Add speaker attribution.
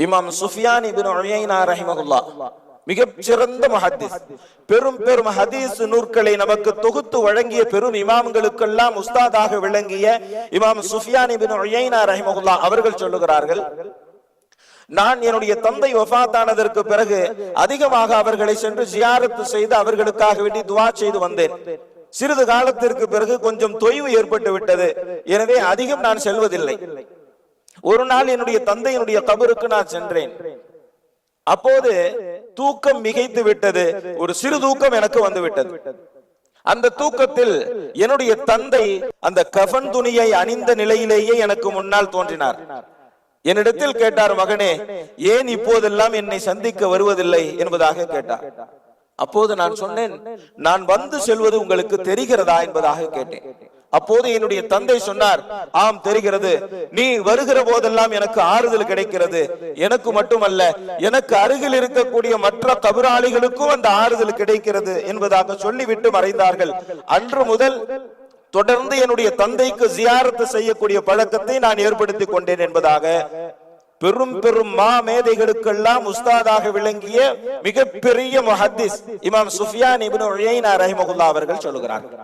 Speaker 1: இமாம் சுஃபியான் இப்னு உயைனா ரஹிமஹுல்லாஹ் மிகச் சிறந்த முஹத்திஸ், பெரும் பெரும் ஹதீஸ் நூற்களை நமக்கு தொகுத்து வழங்கிய பெரும் இமாம்களுக்கெல்லாம் உஸ்தாதாக விளங்கிய இமாம் சுஃபியான் இப்னு உயைனா ரஹிமஹுல்லாஹ் அவர்கள் சொல்லுகிறார்கள், நான் என்னுடைய தந்தை வஃபாத்தானதற்கு பிறகு அதிகமாக அவர்களை சென்று ஜியாரத்து செய்து அவர்களுக்காக வேண்டி துஆ செய்து வந்தேன். சிறிது காலத்திற்கு பிறகு கொஞ்சம் தொய்வு ஏற்பட்டு விட்டது. எனவே அதிகம் நான் செல்வதில்லை. ஒரு நாள் என்னுடைய தந்தையினுடைய கபருக்கு நான் சென்றேன். அப்போது தூக்கம் மிகைத்து விட்டது. ஒரு சிறு தூக்கம் எனக்கு வந்து விட்டது. அந்த தூக்கத்தில் என்னுடைய தந்தை அந்த கஃன் துணியை அணிந்த நிலையிலேயே எனக்கு முன்னால் தோன்றினார். என்னிடத்தில் கேட்டார், மகனே, ஏன் இப்போதெல்லாம் என்னை சந்திக்க வருவதில்லை என்பதாக கேட்டார். அப்போது நான் சொன்னேன், நான் வந்து செல்வது உங்களுக்கு தெரிகிறதா என்பதாக கேட்டேன். அப்போது என்னுடைய தந்தை சொன்னார், ஆம் தெரிகிறது, நீ வருகிற போதெல்லாம் எனக்கு ஆறுதல் கிடைக்கிறது. எனக்கு மட்டுமல்ல, எனக்கு அருகில் இருக்கக்கூடிய மற்ற கபராளிகளுக்கும் அந்த ஆறுதல் கிடைக்கிறது என்பதாக சொல்லிவிட்டு மறைந்தார்கள். அன்று முதல் தொடர்ந்து என்னுடைய தந்தைக்கு ஜியாரத்து செய்யக்கூடிய பழக்கத்தை நான் ஏற்படுத்தி கொண்டேன் என்பதாக பெரும் பெரும் மா மேதைகளுக்கெல்லாம் உஸ்தாதாக விளங்கிய மிகப்பெரிய முஹத்திஸ் இமாம் சுஃபியான் இப்னு உயைனா ரஹிமஹுல்லாஹ் அவர்கள் சொல்லுகிறார்கள்.